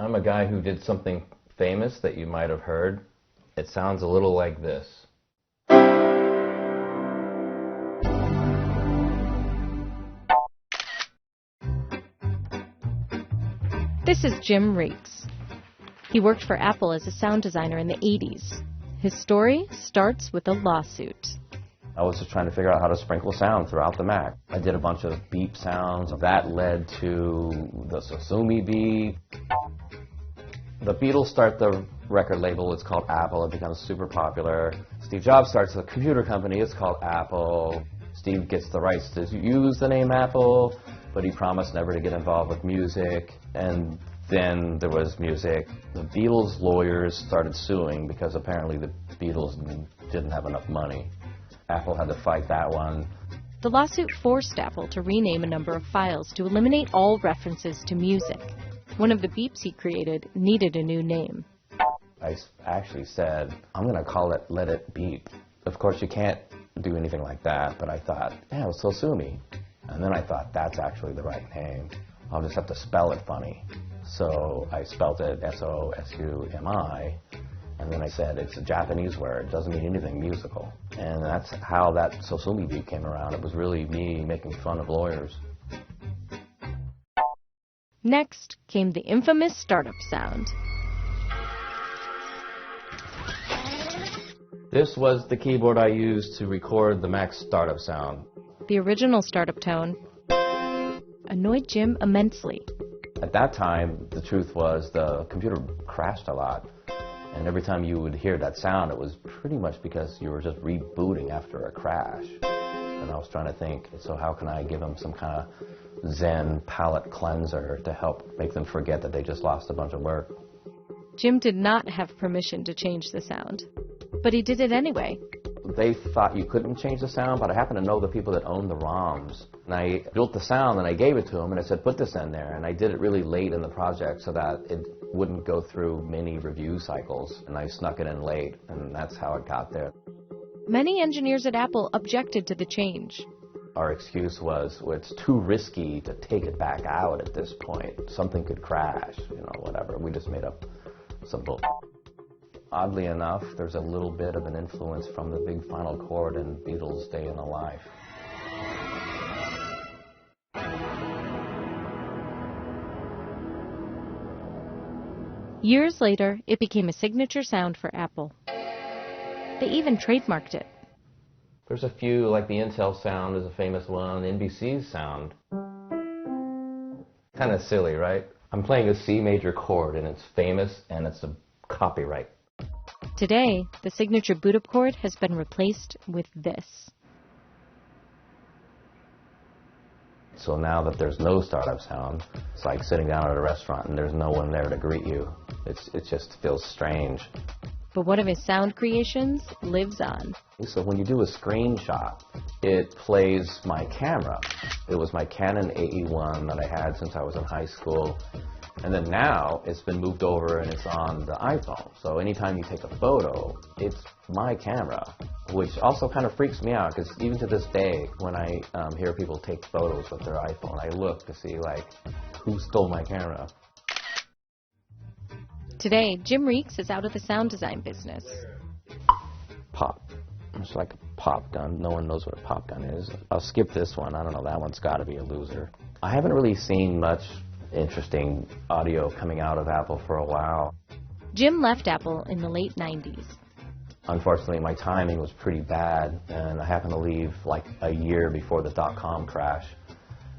I'm a guy who did something famous that you might have heard. It sounds a little like this. This is Jim Reekes. He worked for Apple as a sound designer in the 80s. His story starts with a lawsuit. I was just trying to figure out how to sprinkle sound throughout the Mac. I did a bunch of beep sounds. That led to the Sosumi beep. The Beatles start the record label. It's called Apple. It becomes super popular. Steve Jobs starts the computer company. It's called Apple. Steve gets the rights to use the name Apple, but he promised never to get involved with music. And then there was music. The Beatles lawyers started suing because apparently the Beatles didn't have enough money. Apple had to fight that one. The lawsuit forced Apple to rename a number of files to eliminate all references to music. One of the beeps he created needed a new name. I actually said, I'm going to call it Let It Beep. Of course, you can't do anything like that, but I thought, yeah, it was Sosumi. And then I thought, that's actually the right name. I'll just have to spell it funny. So I spelled it S-O-S-U-M-I. And then I said, it's a Japanese word. It doesn't mean anything musical. And that's how that Sosumi beep came around. It was really me making fun of lawyers. Next came the infamous startup sound. This was the keyboard I used to record the Mac startup sound. The original startup tone annoyed Jim immensely. At that time, the truth was the computer crashed a lot. And every time you would hear that sound, it was pretty much because you were just rebooting after a crash. And I was trying to think, so how can I give them some kind of Zen palate cleanser to help make them forget that they just lost a bunch of work? Jim did not have permission to change the sound, but he did it anyway. They thought you couldn't change the sound, but I happen to know the people that owned the ROMs. And I built the sound and I gave it to them and I said, put this in there. And I did it really late in the project so that it wouldn't go through many review cycles. And I snuck it in late, and that's how it got there. Many engineers at Apple objected to the change. Our excuse was, well, it's too risky to take it back out at this point. Something could crash, whatever. We just made up some bull. Oddly enough, there's a little bit of an influence from the big final chord in Beatles' Day in the Life. Years later, it became a signature sound for Apple. They even trademarked it. There's a few, like the Intel sound is a famous one, NBC's sound. Kind of silly, right? I'm playing a C major chord and it's famous and it's a copyright. Today, the signature boot-up chord has been replaced with this. So now that there's no startup sound, it's like sitting down at a restaurant and there's no one there to greet you. It just feels strange. But one of his sound creations lives on. So when you do a screenshot, it plays my camera. It was my Canon AE1 that I had since I was in high school. And then now it's been moved over and it's on the iPhone. So anytime you take a photo, it's my camera, which also kind of freaks me out because even to this day, when I hear people take photos with their iPhone, I look to see, like, who stole my camera. Today, Jim Reekes is out of the sound design business. Pop. It's like a pop gun. No one knows what a pop gun is. I'll skip this one. I don't know. That one's got to be a loser. I haven't really seen much interesting audio coming out of Apple for a while. Jim left Apple in the late 90s. Unfortunately, my timing was pretty bad, and I happened to leave like a year before the dot-com crash.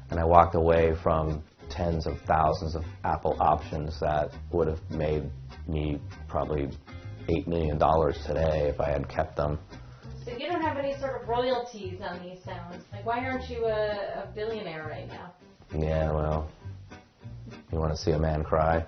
And I walked away from tens of thousands of Apple options that would have made me probably $8 million today if I had kept them. So you don't have any sort of royalties on these sounds. Like, why aren't you a billionaire right now? Yeah, well, you want to see a man cry?